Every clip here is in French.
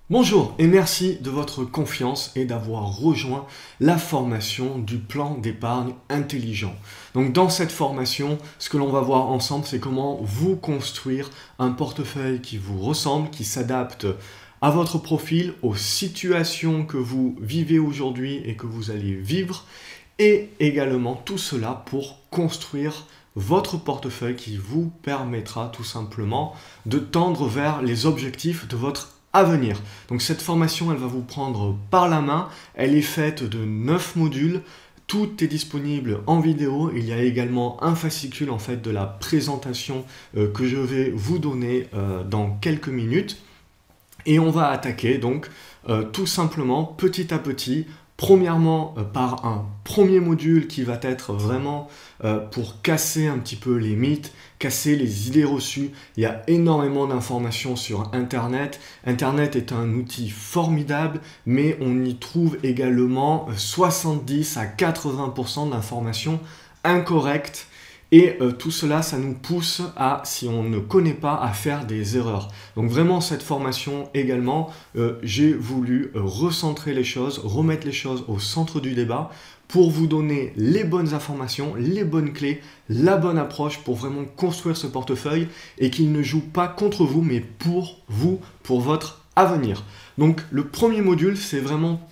Bonjour et merci de votre confiance et d'avoir rejoint la formation du plan d'épargne intelligent. Donc dans cette formation, ce que l'on va voir ensemble, c'est comment vous construire un portefeuille qui vous ressemble, qui s'adapte à votre profil, aux situations que vous vivez aujourd'hui et que vous allez vivre, et également tout cela pour construire votre portefeuille qui vous permettra tout simplement de tendre vers les objectifs de votre à venir. Donc cette formation, elle va vous prendre par la main. Elle est faite de 9 modules. Tout est disponible en vidéo. Il y a également un fascicule en fait de la présentation que je vais vous donner dans quelques minutes. Et on va attaquer donc tout simplement petit à petit. Premièrement, par un premier module qui va être vraiment pour casser un petit peu les mythes, casser les idées reçues. Il y a énormément d'informations sur Internet. Internet est un outil formidable, mais on y trouve également 70 à 80% d'informations incorrectes. Et tout cela, ça nous pousse à, si on ne connaît pas, à faire des erreurs. Donc vraiment, cette formation également, j'ai voulu recentrer les choses, remettre les choses au centre du débat pour vous donner les bonnes informations, les bonnes clés, la bonne approche pour vraiment construire ce portefeuille et qu'il ne joue pas contre vous, mais pour vous, pour votre avenir. Donc le premier module, c'est vraiment...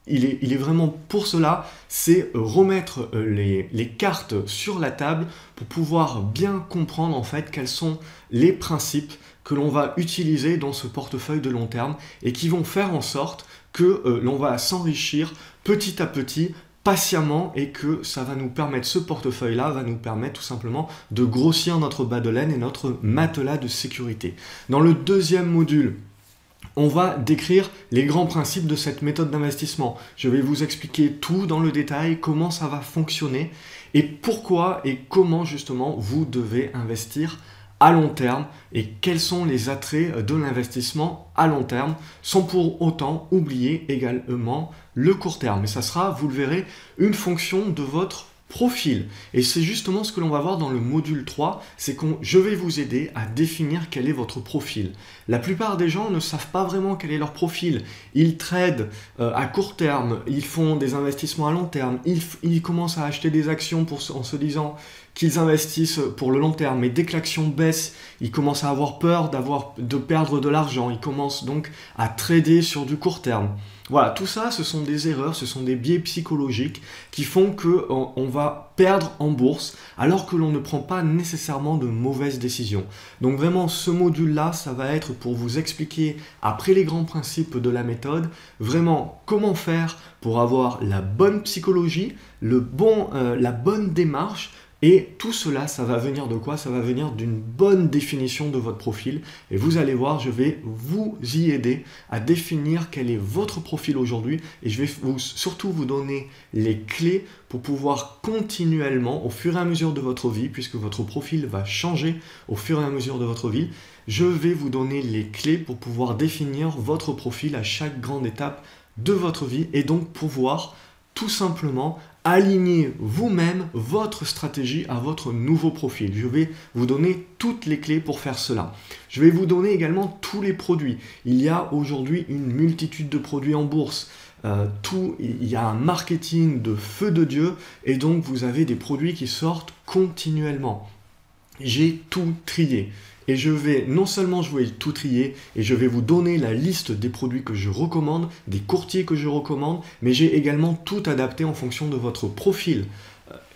Il est vraiment pour cela, c'est remettre les cartes sur la table pour pouvoir bien comprendre en fait quels sont les principes que l'on va utiliser dans ce portefeuille de long terme et qui vont faire en sorte que l'on va s'enrichir petit à petit, patiemment, et que ça va nous permettre, ce portefeuille-là va nous permettre tout simplement de grossir notre bas de laine et notre matelas de sécurité. Dans le deuxième module, on va décrire les grands principes de cette méthode d'investissement. Je vais vous expliquer tout dans le détail, comment ça va fonctionner et pourquoi et comment justement vous devez investir à long terme et quels sont les attraits de l'investissement à long terme sans pour autant oublier également le court terme. Et ça sera, vous le verrez, une fonction de votre profil. Et c'est justement ce que l'on va voir dans le module 3, c'est que je vais vous aider à définir quel est votre profil. La plupart des gens ne savent pas vraiment quel est leur profil. Ils tradent à court terme, ils font des investissements à long terme, ils commencent à acheter des actions en se disant qu'ils investissent pour le long terme, mais dès que l'action baisse, ils commencent à avoir peur de perdre de l'argent, ils commencent donc à trader sur du court terme. Voilà, tout ça, ce sont des erreurs, ce sont des biais psychologiques qui font qu'on va perdre en bourse alors que l'on ne prend pas nécessairement de mauvaises décisions. Donc vraiment, ce module-là, ça va être pour vous expliquer, après les grands principes de la méthode, vraiment comment faire pour avoir la bonne psychologie, la bonne démarche. Et tout cela, ça va venir de quoi? Ça va venir d'une bonne définition de votre profil. Et vous allez voir, je vais vous y aider à définir quel est votre profil aujourd'hui. Et je vais surtout vous donner les clés pour pouvoir continuellement, au fur et à mesure de votre vie, puisque votre profil va changer au fur et à mesure de votre vie, je vais vous donner les clés pour pouvoir définir votre profil à chaque grande étape de votre vie et donc pouvoir tout simplement aligner vous-même votre stratégie à votre nouveau profil. Je vais vous donner toutes les clés pour faire cela. Je vais vous donner également tous les produits. Il y a aujourd'hui une multitude de produits en bourse. Il y a un marketing de feu de Dieu et donc vous avez des produits qui sortent continuellement. J'ai tout trié. Et non seulement je vais tout trier, et je vais vous donner la liste des produits que je recommande, des courtiers que je recommande, mais j'ai également tout adapté en fonction de votre profil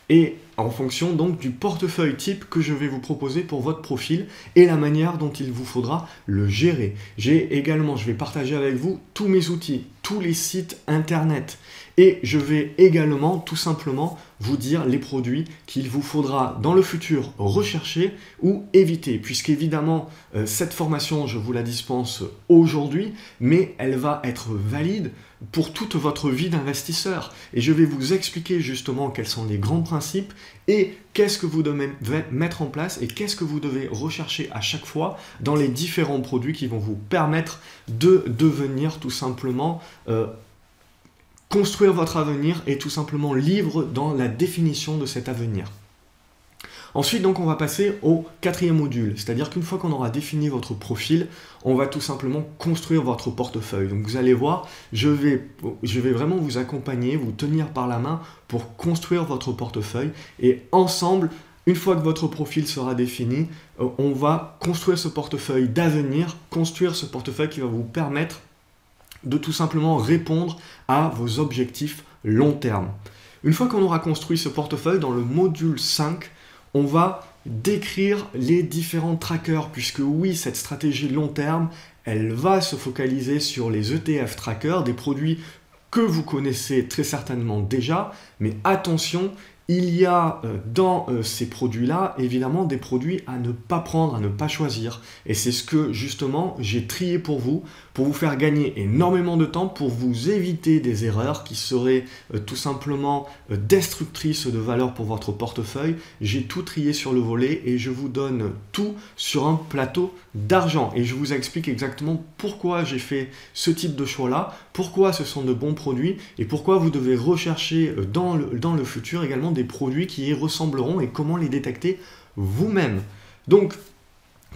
et en fonction donc du portefeuille type que je vais vous proposer pour votre profil et la manière dont il vous faudra le gérer. Je vais partager avec vous tous mes outils, tous les sites internet. Et je vais également tout simplement vous dire les produits qu'il vous faudra dans le futur rechercher ou éviter. Puisqu'évidemment, cette formation, je vous la dispense aujourd'hui, mais elle va être valide pour toute votre vie d'investisseur. Et je vais vous expliquer justement quels sont les grands principes et qu'est-ce que vous devez mettre en place et qu'est-ce que vous devez rechercher à chaque fois dans les différents produits qui vont vous permettre de devenir tout simplement construire votre avenir et tout simplement libre dans la définition de cet avenir. Ensuite, donc, on va passer au quatrième module, c'est-à-dire qu'une fois qu'on aura défini votre profil, on va tout simplement construire votre portefeuille. Donc, vous allez voir, je vais vraiment vous accompagner, vous tenir par la main pour construire votre portefeuille. Et ensemble, une fois que votre profil sera défini, on va construire ce portefeuille d'avenir, construire ce portefeuille qui va vous permettre de tout simplement répondre à vos objectifs long terme. Une fois qu'on aura construit ce portefeuille, dans le module 5, on va décrire les différents trackers, puisque oui, cette stratégie long terme, elle va se focaliser sur les ETF trackers, des produits que vous connaissez très certainement déjà, mais attention, il y a dans ces produits-là, évidemment, des produits à ne pas prendre, à ne pas choisir. Et c'est ce que, justement, j'ai trié pour vous faire gagner énormément de temps, pour vous éviter des erreurs qui seraient tout simplement destructrices de valeur pour votre portefeuille. J'ai tout trié sur le volet et je vous donne tout sur un plateau d'argent. Et je vous explique exactement pourquoi j'ai fait ce type de choix-là, pourquoi ce sont de bons produits et pourquoi vous devez rechercher dans le futur également des produits qui y ressembleront et comment les détecter vous-même. Donc,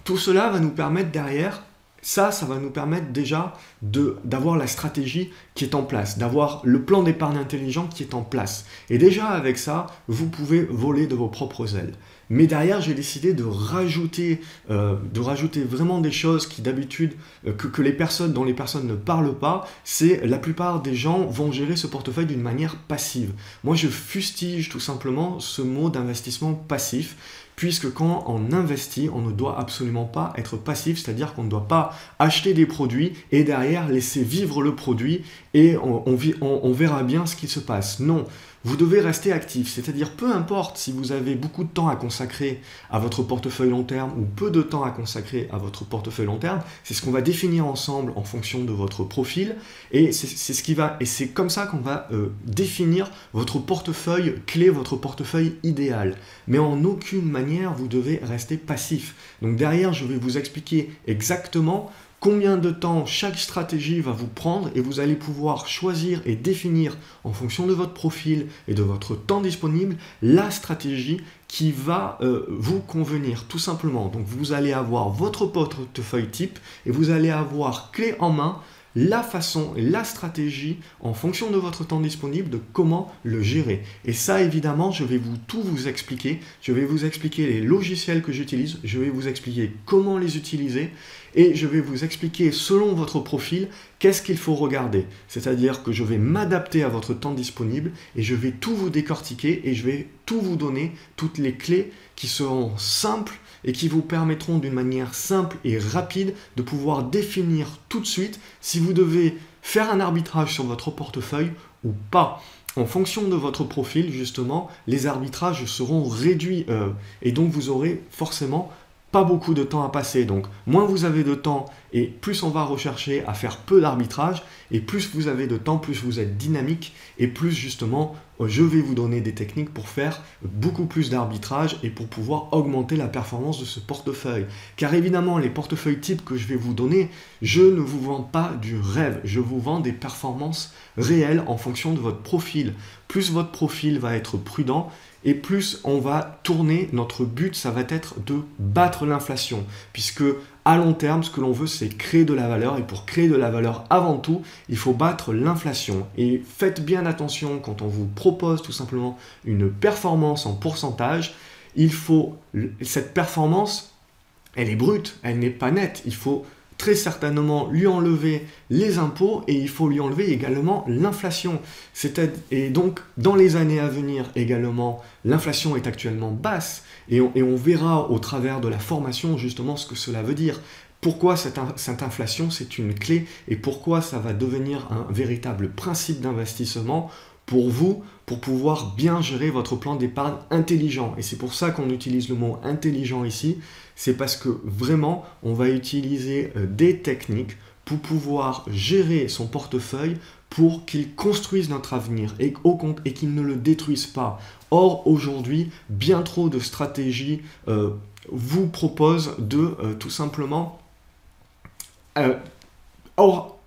tout cela va nous permettre derrière, ça va nous permettre déjà d'avoir la stratégie qui est en place, d'avoir le plan d'épargne intelligent qui est en place. Et déjà avec ça, vous pouvez voler de vos propres ailes. Mais derrière, j'ai décidé de rajouter vraiment des choses qui d'habitude, dont les personnes ne parlent pas, c'est la plupart des gens vont gérer ce portefeuille d'une manière passive. Moi, je fustige tout simplement ce mot d'investissement passif, puisque quand on investit, on ne doit absolument pas être passif, c'est-à-dire qu'on ne doit pas acheter des produits et derrière laisser vivre le produit et on verra bien ce qui se passe. Non, vous devez rester actif, c'est-à-dire peu importe si vous avez beaucoup de temps à consacrer à votre portefeuille long terme ou peu de temps à consacrer à votre portefeuille long terme, c'est ce qu'on va définir ensemble en fonction de votre profil et c'est comme ça qu'on va définir votre portefeuille clé, votre portefeuille idéal. Mais en aucune manière, vous devez rester passif. Donc derrière, je vais vous expliquer exactement combien de temps chaque stratégie va vous prendre et vous allez pouvoir choisir et définir en fonction de votre profil et de votre temps disponible la stratégie qui va vous convenir tout simplement. Donc vous allez avoir votre portefeuille type et vous allez avoir clé en main la façon et la stratégie en fonction de votre temps disponible de comment le gérer. Et ça, évidemment, je vais tout vous expliquer. Je vais vous expliquer les logiciels que j'utilise, je vais vous expliquer comment les utiliser et je vais vous expliquer selon votre profil qu'est-ce qu'il faut regarder. C'est-à-dire que je vais m'adapter à votre temps disponible et je vais tout vous décortiquer et je vais tout vous donner, toutes les clés qui seront simples et qui vous permettront d'une manière simple et rapide de pouvoir définir tout de suite si vous devez faire un arbitrage sur votre portefeuille ou pas. En fonction de votre profil, justement, les arbitrages seront réduits et donc vous aurez forcément pas beaucoup de temps à passer. Donc, moins vous avez de temps et plus on va rechercher à faire peu d'arbitrage et plus vous avez de temps, plus vous êtes dynamique et plus justement, je vais vous donner des techniques pour faire beaucoup plus d'arbitrage et pour pouvoir augmenter la performance de ce portefeuille. Car évidemment, les portefeuilles types que je vais vous donner, je ne vous vends pas du rêve, je vous vends des performances réelles en fonction de votre profil. Plus votre profil va être prudent, et plus on va tourner, notre but, ça va être de battre l'inflation. Puisque à long terme, ce que l'on veut, c'est créer de la valeur. Et pour créer de la valeur, avant tout, il faut battre l'inflation. Et faites bien attention quand on vous propose tout simplement une performance en pourcentage. Cette performance, elle est brute, elle n'est pas nette. Il faut très certainement lui enlever les impôts et il faut lui enlever également l'inflation. Et donc, dans les années à venir également, l'inflation est actuellement basse et on verra au travers de la formation justement ce que cela veut dire. Pourquoi cette inflation, c'est une clé et pourquoi ça va devenir un véritable principe d'investissement pour vous, pour pouvoir bien gérer votre plan d'épargne intelligent. Et c'est pour ça qu'on utilise le mot intelligent ici, c'est parce que vraiment, on va utiliser des techniques pour pouvoir gérer son portefeuille pour qu'il construise notre avenir et qu'il ne le détruise pas. Or, aujourd'hui, bien trop de stratégies vous proposent de tout simplement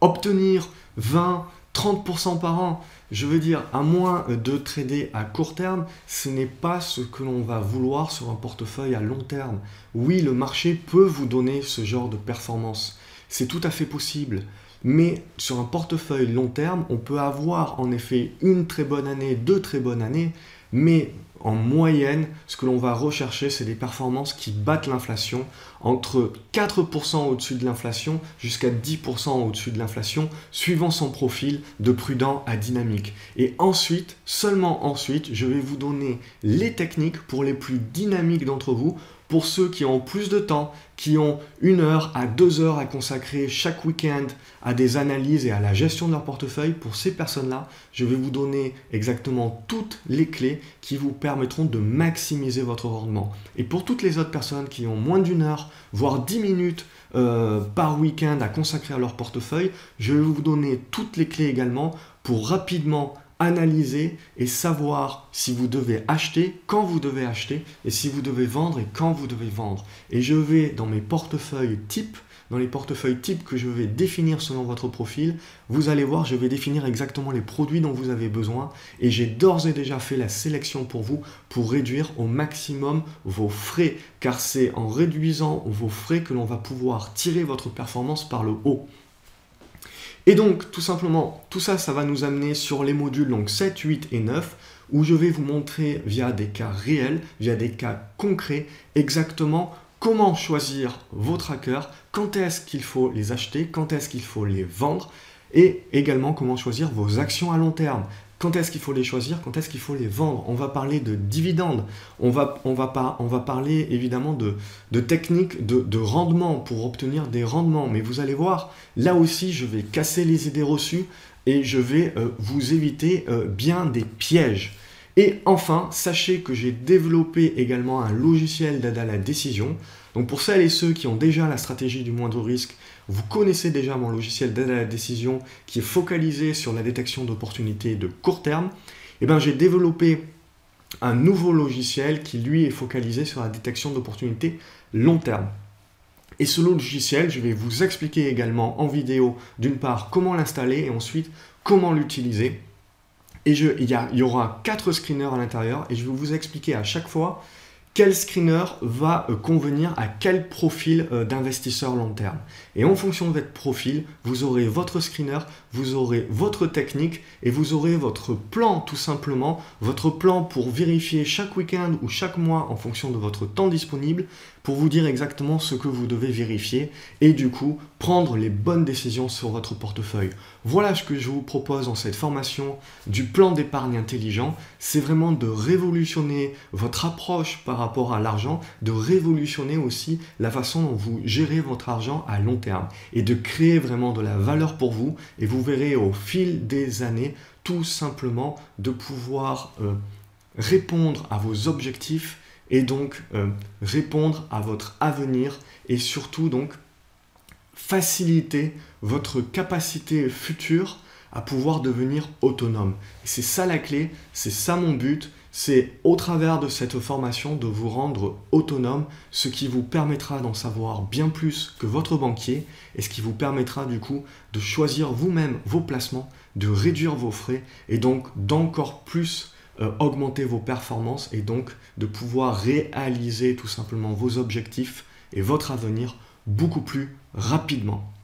obtenir 20, 30% par an. Je veux dire, à moins de trader à court terme, ce n'est pas ce que l'on va vouloir sur un portefeuille à long terme. Oui, le marché peut vous donner ce genre de performance. C'est tout à fait possible. Mais sur un portefeuille long terme, on peut avoir en effet une très bonne année, deux très bonnes années, mais en moyenne, ce que l'on va rechercher, c'est des performances qui battent l'inflation, entre 4% au-dessus de l'inflation jusqu'à 10% au-dessus de l'inflation, suivant son profil de prudent à dynamique. Et ensuite, seulement ensuite, je vais vous donner les techniques pour les plus dynamiques d'entre vous, pour ceux qui ont plus de temps, qui ont 1 heure à 2 heures à consacrer chaque week-end à des analyses et à la gestion de leur portefeuille. Pour ces personnes-là, je vais vous donner exactement toutes les clés qui vous permettront de maximiser votre rendement. Et pour toutes les autres personnes qui ont moins d'1 heure, voire 10 minutes par week-end à consacrer à leur portefeuille, je vais vous donner toutes les clés également pour rapidement analyser et savoir si vous devez acheter, quand vous devez acheter, et si vous devez vendre et quand vous devez vendre. Et je vais dans mes portefeuilles types, dans les portefeuilles types que je vais définir selon votre profil, vous allez voir, je vais définir exactement les produits dont vous avez besoin et j'ai d'ores et déjà fait la sélection pour vous pour réduire au maximum vos frais, car c'est en réduisant vos frais que l'on va pouvoir tirer votre performance par le haut. Et donc, tout simplement, tout ça, ça va nous amener sur les modules donc 7, 8 et 9, où je vais vous montrer via des cas réels, via des cas concrets, exactement comment choisir vos trackers, quand est-ce qu'il faut les acheter, quand est-ce qu'il faut les vendre, et également comment choisir vos actions à long terme. Quand est-ce qu'il faut les choisir, quand est-ce qu'il faut les vendre. On va parler de dividendes, on va parler évidemment de techniques de rendement pour obtenir des rendements. Mais vous allez voir, là aussi, je vais casser les idées reçues et je vais vous éviter bien des pièges. Et enfin, sachez que j'ai développé également un logiciel d'aide à la décision. Donc pour celles et ceux qui ont déjà la stratégie du moindre risque, vous connaissez déjà mon logiciel d'aide à la décision qui est focalisé sur la détection d'opportunités de court terme. Et bien j'ai développé un nouveau logiciel qui lui est focalisé sur la détection d'opportunités long terme. Et ce logiciel, je vais vous expliquer également en vidéo d'une part comment l'installer et ensuite comment l'utiliser. Et il y aura 4 screeners à l'intérieur et je vais vous expliquer à chaque fois quel screener va convenir à quel profil d'investisseur long terme. Et en fonction de votre profil, vous aurez votre screener, vous aurez votre technique et vous aurez votre plan tout simplement, votre plan pour vérifier chaque week-end ou chaque mois en fonction de votre temps disponible pour vous dire exactement ce que vous devez vérifier et du coup prendre les bonnes décisions sur votre portefeuille. Voilà ce que je vous propose dans cette formation du plan d'épargne intelligent. C'est vraiment de révolutionner votre approche par rapport à l'argent, de révolutionner aussi la façon dont vous gérez votre argent à long terme et de créer vraiment de la valeur pour vous. Et vous verrez au fil des années tout simplement de pouvoir répondre à vos objectifs et donc répondre à votre avenir et surtout donc faciliter votre capacité future à pouvoir devenir autonome. C'est ça la clé, c'est ça mon but, c'est au travers de cette formation de vous rendre autonome, ce qui vous permettra d'en savoir bien plus que votre banquier et ce qui vous permettra du coup de choisir vous-même vos placements, de réduire vos frais et donc d'encore plus augmenter vos performances et donc de pouvoir réaliser tout simplement vos objectifs et votre avenir beaucoup plus rapidement.